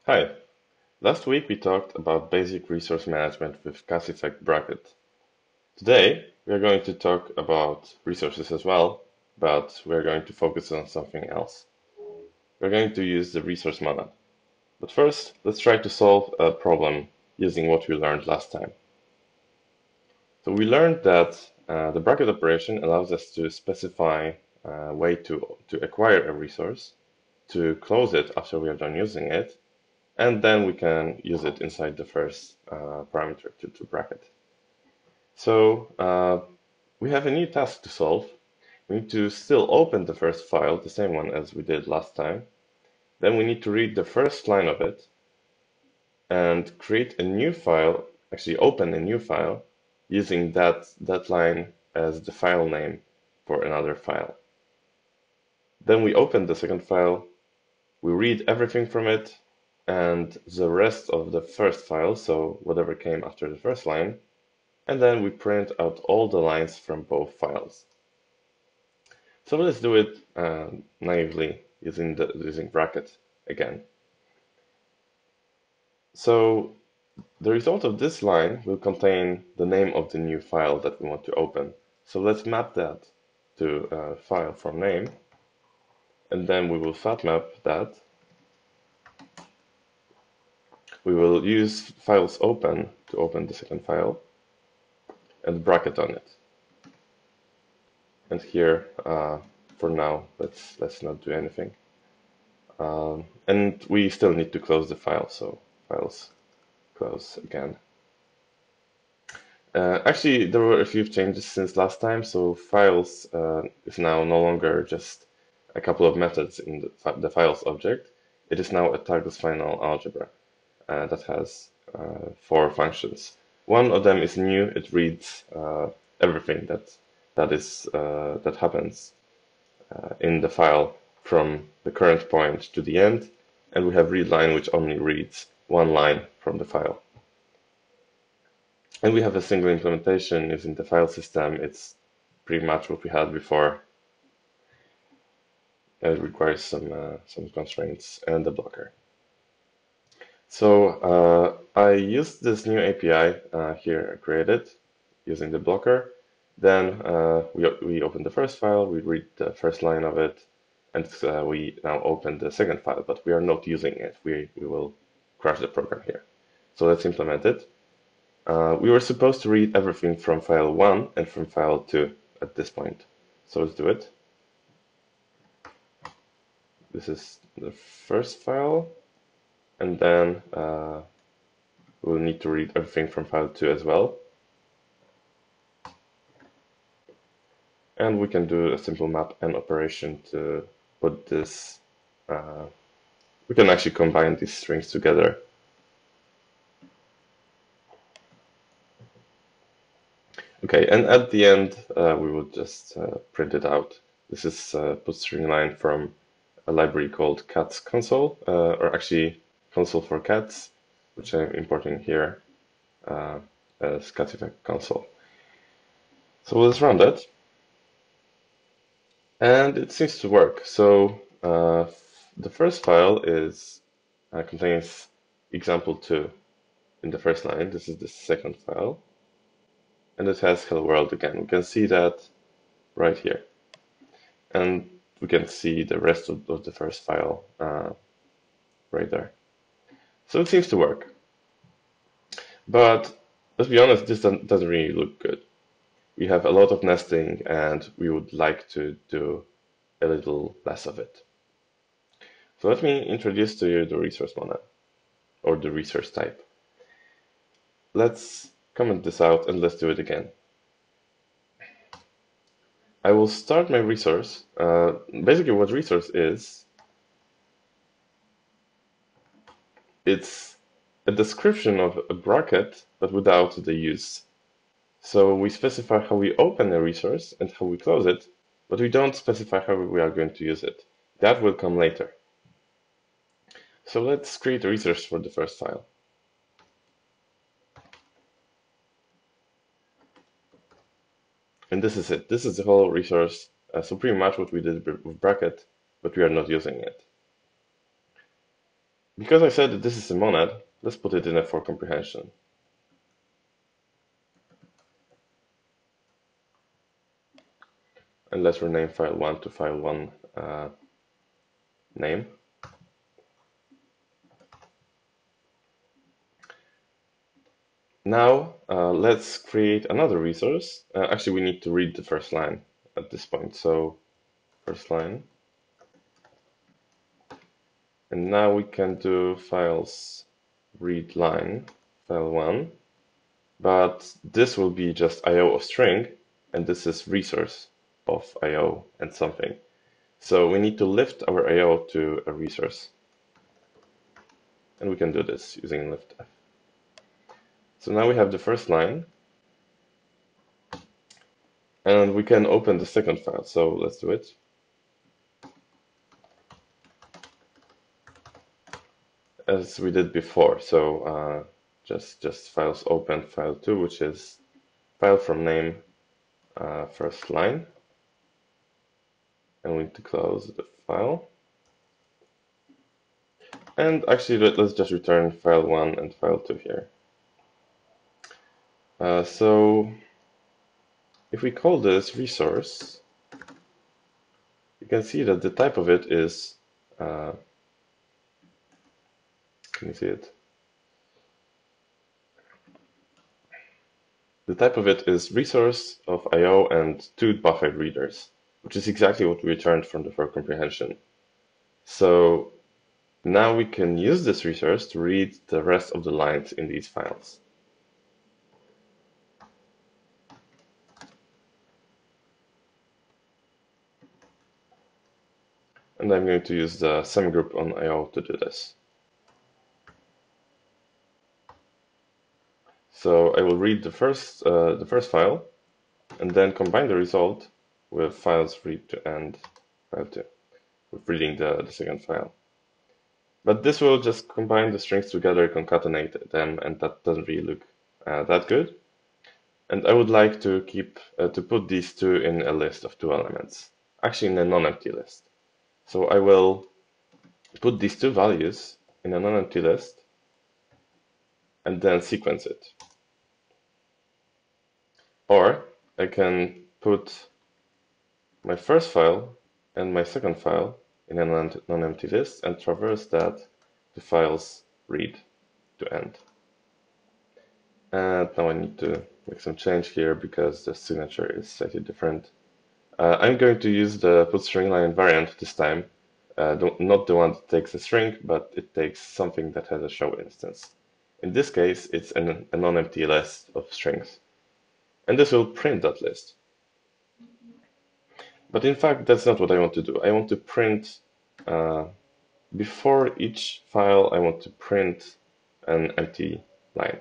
Hi. Last week we talked about basic resource management with classified bracket. Today we are going to talk about resources as well, but we are going to focus on something else. We're going to use the resource model. But first, let's try to solve a problem using what we learned last time. So we learned that the bracket operation allows us to specify a way to acquire a resource, to close it after we are done using it, and then we can use it inside the first parameter to bracket. So we have a new task to solve. We need to still open the first file, the same one as we did last time. Then we need to read the first line of it and create a new file, actually open a new file using that line as the file name for another file. Then we open the second file, we read everything from it, and the rest of the first file, so whatever came after the first line, and then we print out all the lines from both files. So let's do it naively using bracket again. So the result of this line will contain the name of the new file that we want to open. So let's map that to a file from name, and then we will fat map that. We will use files open to open the second file and bracket on it. And here, for now, let's not do anything. And we still need to close the file, so files close again. Actually, there were a few changes since last time, so files is now no longer just a couple of methods in the files object. It is now a Tagless Final algebra that has 4 functions. One of them is new. It reads everything that happens in the file from the current point to the end, and we have readLine, which only reads one line from the file. And we have a single implementation using the file system. It's pretty much what we had before. It requires some constraints and a blocker. So I used this new API here I created using the blocker. Then we open the first file, we read the first line of it, and we now open the second file, but we are not using it. We will crash the program here. So let's implement it. We were supposed to read everything from file 1 and from file 2 at this point. So let's do it. This is the first file, and then we'll need to read everything from file 2 as well. And we can do a simple map and operation to put this. We can actually combine these strings together. Okay, and at the end, we will just print it out. This is put string line from a library called cats console, or actually console for cats, which I'm importing here as cat effect console. So let's run that. And it seems to work. So the first file contains example 2 in the first line. This is the second file. And it has hello world again. We can see that right here. And we can see the rest of the first file right there. So it seems to work. But let's be honest, this doesn't really look good. We have a lot of nesting, and we would like to do a little less of it. So let me introduce to you the resource model, or the resource type. Let's comment this out and let's do it again. I will start my resource. Basically what resource is, it's a description of a bracket, but without the use. So we specify how we open a resource and how we close it, but we don't specify how we are going to use it. That will come later. So let's create a resource for the first file. And this is it. This is the whole resource. So pretty much what we did with bracket, but we are not using it. Because I said that this is a monad, let's put it in a for comprehension. And let's rename file1 to file1 name. Now let's create another resource. Actually, we need to read the first line at this point. So first line. And now we can do files read line, file1. But this will be just IO of string, and this is resource of IO and something. So we need to lift our IO to a resource. And we can do this using liftf. So now we have the first line. And we can open the second file. So let's do it. As we did before. So just files open file2, which is file from name first line. And we need to close the file. And actually, let's just return file1 and file2 here. So if we call this resource, you can see that the type of it is, can you see it? The type of it is resource of IO and 2 buffered readers, which is exactly what we returned from the for comprehension. So now we can use this resource to read the rest of the lines in these files. And I'm going to use the semigroup on IO to do this. So I will read the first file, and then combine the result with files read to end file2, with reading the second file. But this will just combine the strings together, concatenate them, and that doesn't really look that good. And I would like to keep to put these two in a list of 2 elements, actually in a non-empty list. So I will put these 2 values in a non-empty list and then sequence it. Or I can put my first file and my second file in a non-empty list and traverse that to files read to end. And now I need to make some change here because the signature is slightly different. I'm going to use the put string line variant this time, not the one that takes a string, but it takes something that has a show instance. In this case, it's a non-empty list of strings. And this will print that list. But in fact, that's not what I want to do. I want to print, before each file, I want to print an empty line.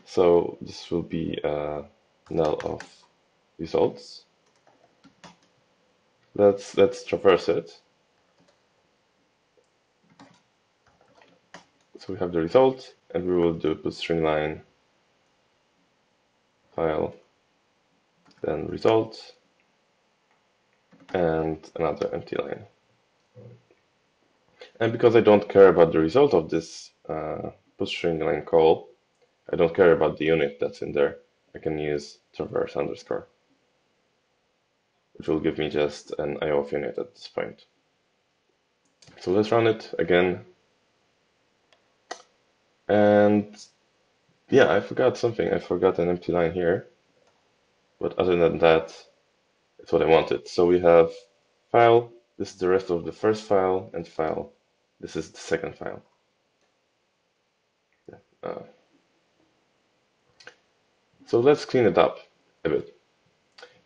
So this will be null of results. Let's traverse it. So we have the result, and we will do put string line file, then result, and another empty line. And because I don't care about the result of this put string line call, I don't care about the unit that's in there. I can use traverse underscore, which will give me just an IO of unit at this point. So let's run it again. And yeah, I forgot something. I forgot an empty line here. But other than that, it's what I wanted. So we have file, this is the rest of the first file, and file, this is the second file. So let's clean it up a bit.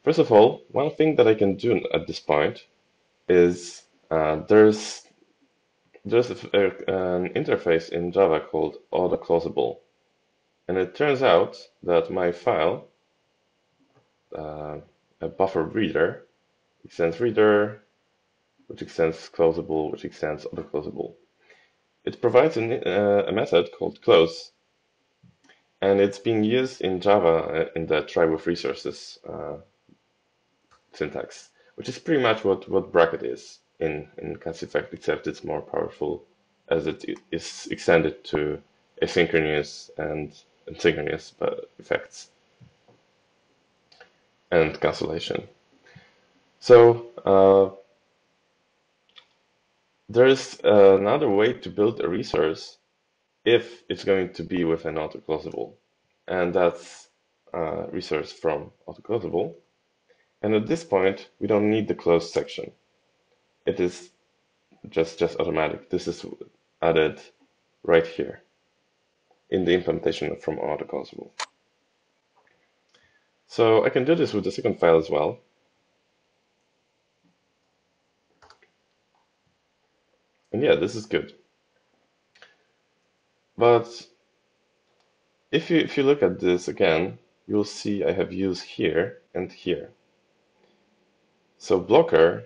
First of all, one thing that I can do at this point is there's an interface in Java called AutoCloseable. And it turns out that my file, a buffer reader, extends reader, which extends closable, which extends AutoCloseable. It provides a method called close, and it's being used in Java in the try with resources syntax, which is pretty much what bracket is in Cast Effect, except it's more powerful as it is extended to asynchronous and synchronous effects and cancellation. So there is another way to build a resource if it's going to be with an autoclosable, and that's resource from autoclosable. And at this point, we don't need the closed section. It is just automatic. This is added right here in the implementation from autoclosable. So I can do this with the second file as well. And yeah, this is good. But if you look at this again, you'll see I have use here and here. So blocker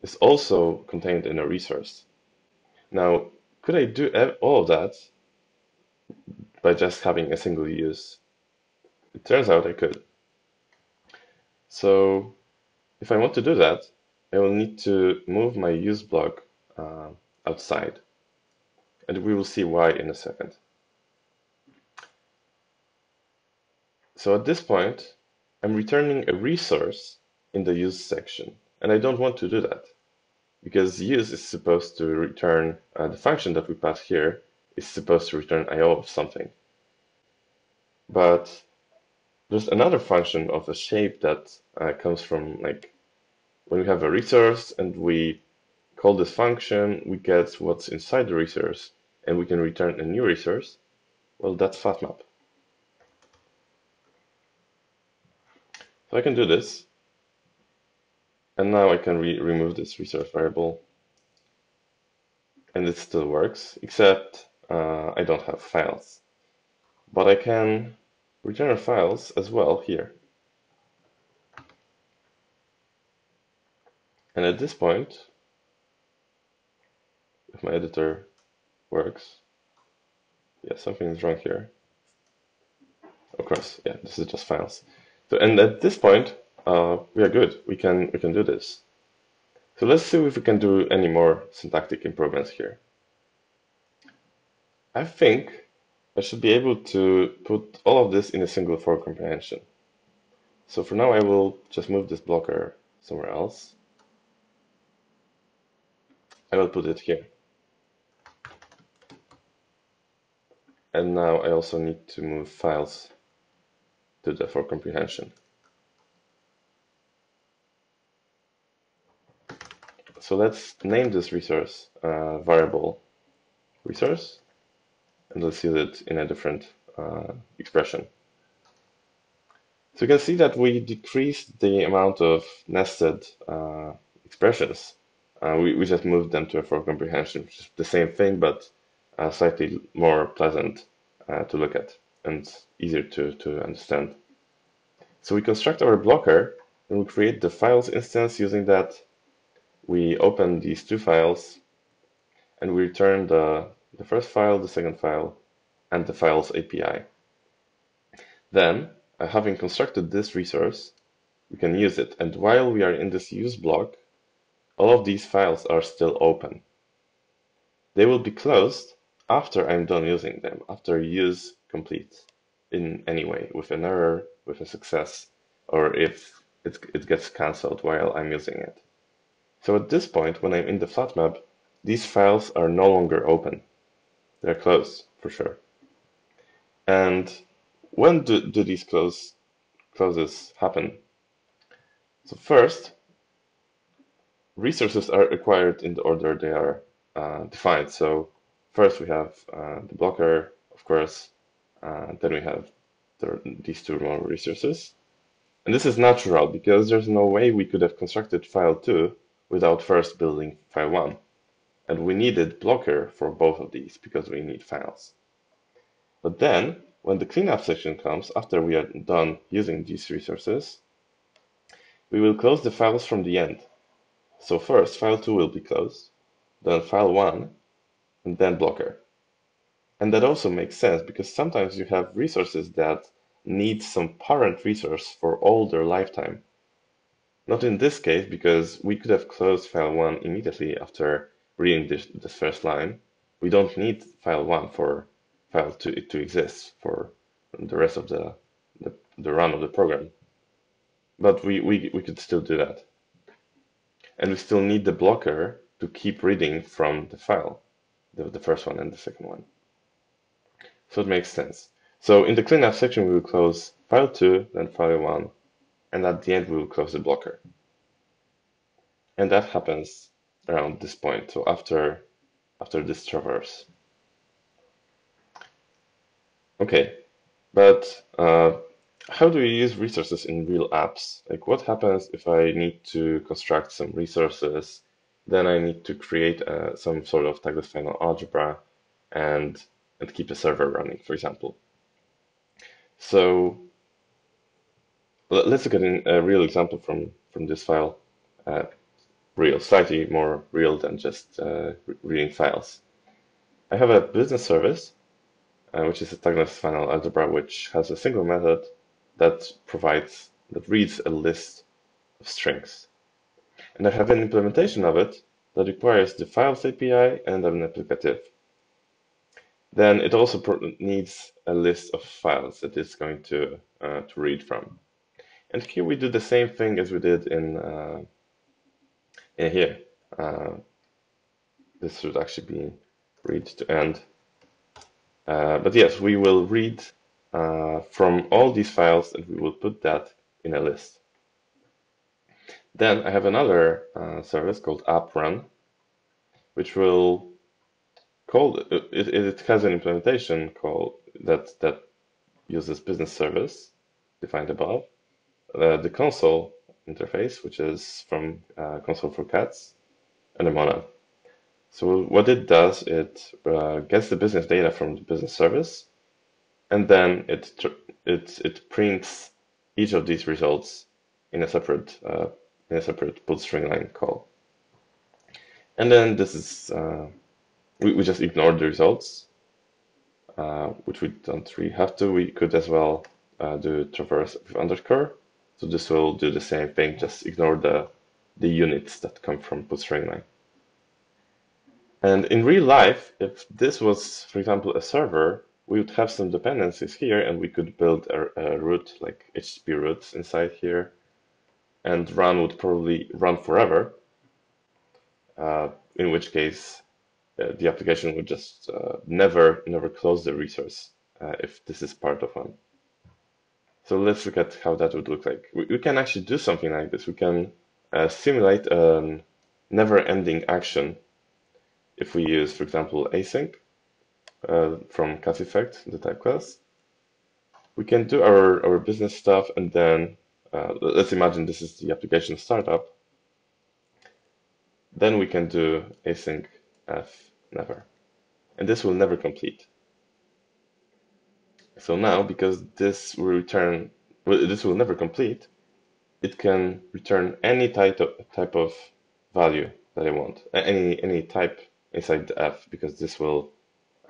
is also contained in a resource. Now, could I do all of that by just having a single use? It turns out I could. So if I want to do that, I will need to move my use block outside. And we will see why in a second. So at this point, I'm returning a resource in the use section. And I don't want to do that, because use is supposed to return, the function that we pass here is supposed to return IO of something. But there's another function of a shape that comes from, like, when we have a resource and we call this function, we get what's inside the resource, and we can return a new resource. Well, that's FATMap. So I can do this, and now I can remove this resource variable, and it still works, except I don't have files. But I can return files as well here. And at this point, if my editor works, yeah, something is wrong here. Of course, yeah, this is just files. So, and at this point, we are good. We can do this. So let's see if we can do any more syntactic improvements here. I think I should be able to put all of this in a single for comprehension. So for now, I will just move this blocker somewhere else. I will put it here. And now I also need to move files to the for comprehension. So let's name this resource variable resource, and let's use it in a different expression. So you can see that we decreased the amount of nested expressions. We just moved them to a for comprehension, which is the same thing, but slightly more pleasant to look at and easier to understand. So we construct our blocker, and we create the files instance. Using that, we open these two files, and we return the first file, the second file, and the files API. Then, having constructed this resource, we can use it. And while we are in this use block, all of these files are still open. They will be closed after I'm done using them, after use completes in any way, with an error, with a success, or if it gets cancelled while I'm using it. So at this point, when I'm in the flat map, these files are no longer open. They're closed, for sure. And when do these closes happen? So first, resources are acquired in the order they are defined. So first we have the blocker, of course, then we have these two more resources. And this is natural because there's no way we could have constructed file 2 without first building file 1. And we needed blocker for both of these because we need files. But then, when the cleanup section comes, after we are done using these resources, we will close the files from the end. So first, file 2 will be closed, then file 1, and then blocker. And that also makes sense because sometimes you have resources that need some parent resource for all their lifetime. Not in this case, because we could have closed file 1 immediately after reading this first line, We don't need file 1 for file 2 to exist for the rest of the run of the program. But we could still do that. And we still need the blocker to keep reading from the file, the first one and the second one. So it makes sense. So in the cleanup section, we will close file 2, then file 1, and at the end, we will close the blocker. And that happens around this point, so after this traverse. Okay, but how do we use resources in real apps? Like, what happens if I need to construct some resources, then I need to create some sort of tagless final algebra and keep a server running, for example. So let's look at a real example from this file. Real, slightly more real than just reading files. I have a business service, which is a tagless final algebra, which has a single method that reads a list of strings. And I have an implementation of it that requires the files API and an applicative. Then it also needs a list of files that it's going to read from. And here we do the same thing as we did in here. This should actually be read to end. But yes, we will read from all these files and we will put that in a list. Then I have another service called app_run, which will call it has an implementation called that uses business service defined above, the console interface, which is from console for cats, and a monad. So what it does, it gets the business data from the business service, and then it prints each of these results in a separate put string line call. And then this is we just ignore the results, which we don't really have to. We could as well do traverse with underscore. So this will do the same thing, just ignore the units that come from put string line. And in real life, if this was, for example, a server, we would have some dependencies here, and we could build a root, like HTTP roots inside here, and run would probably run forever, in which case the application would just never close the resource if this is part of one. So let's look at how that would look like. We can actually do something like this. We can simulate a never-ending action if we use, for example, async from ClassEffect, the type class. We can do our business stuff, and then let's imagine this is the application startup. Then we can do Async.never, and this will never complete. So now, because this will never complete, it can return any type of value that I want, any type inside the f, because this will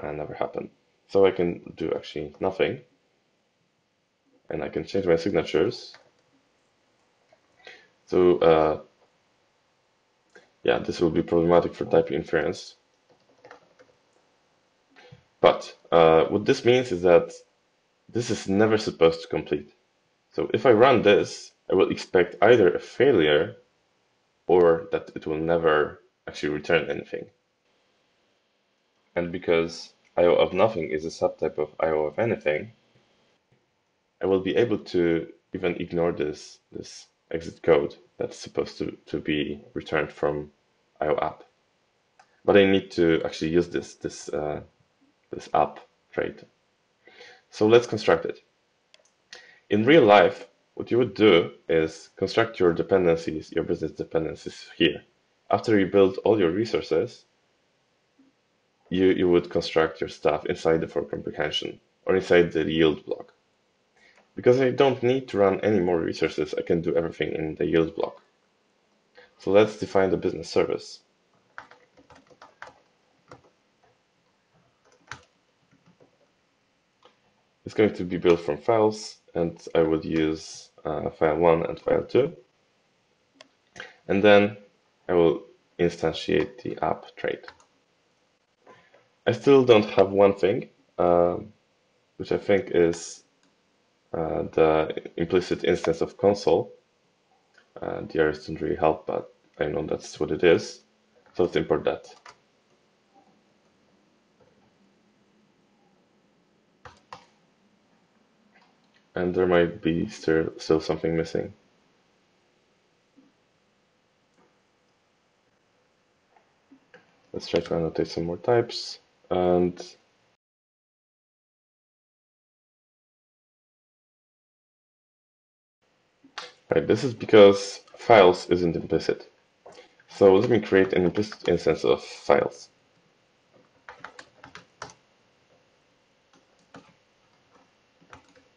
never happen. So I can do actually nothing, and I can change my signatures. So yeah, this will be problematic for type inference. But what this means is that this is never supposed to complete. So if I run this, I will expect either a failure or that it will never actually return anything. And because IO of nothing is a subtype of IO of anything, I will be able to even ignore this exit code that's supposed to be returned from IO app. But I need to actually use this app trait. So let's construct it. In real life, what you would do is construct your dependencies, your business dependencies here. After you build all your resources, you would construct your stuff inside the for comprehension or inside the yield block. Because I don't need to run any more resources, I can do everything in the yield block. So let's define the business service. It's going to be built from files, and I would use file 1 and file 2. And then I will instantiate the app trait. I still don't have one thing, which I think is the implicit instance of console. The errors don't really help, but I know that's what it is. So let's import that. And there might be still something missing. Let's try to annotate some more types. And right, this is because files isn't implicit. So let me create an implicit instance of files.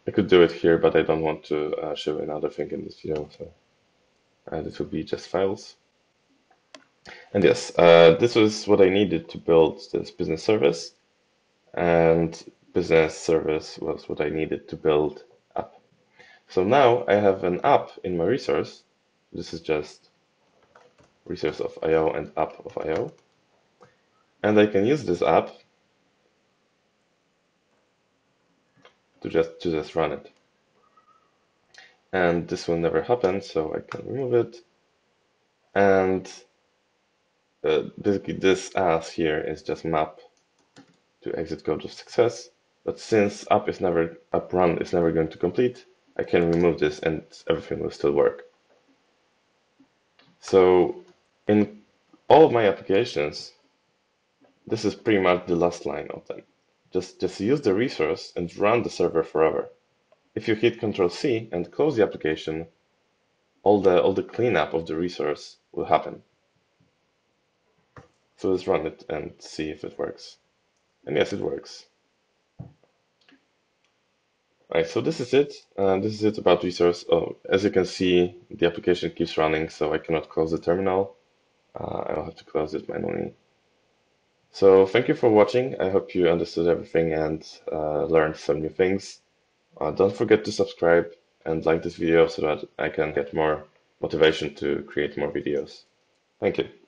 I could do it here, but I don't want to show another thing in this video, so this would be just files. And yes, this was what I needed to build this business service, and business service was what I needed to build app. So now I have an app in my resource. This is just resource of IO and app of IO. And I can use this app to just run it. And this will never happen, so I can remove it. And basically this as here is just map to exit code of success. But since app run is never going to complete, I can remove this and everything will still work. So in all of my applications, this is pretty much the last line of them. Just use the resource and run the server forever. If you hit Ctrl C and close the application, all the cleanup of the resource will happen. So let's run it and see if it works. And yes, it works. Right, so this is it. This is it about resource. Oh, as you can see, the application keeps running, so I cannot close the terminal. I'll have to close it manually. So thank you for watching. I hope you understood everything and learned some new things. Don't forget to subscribe and like this video so that I can get more motivation to create more videos. Thank you.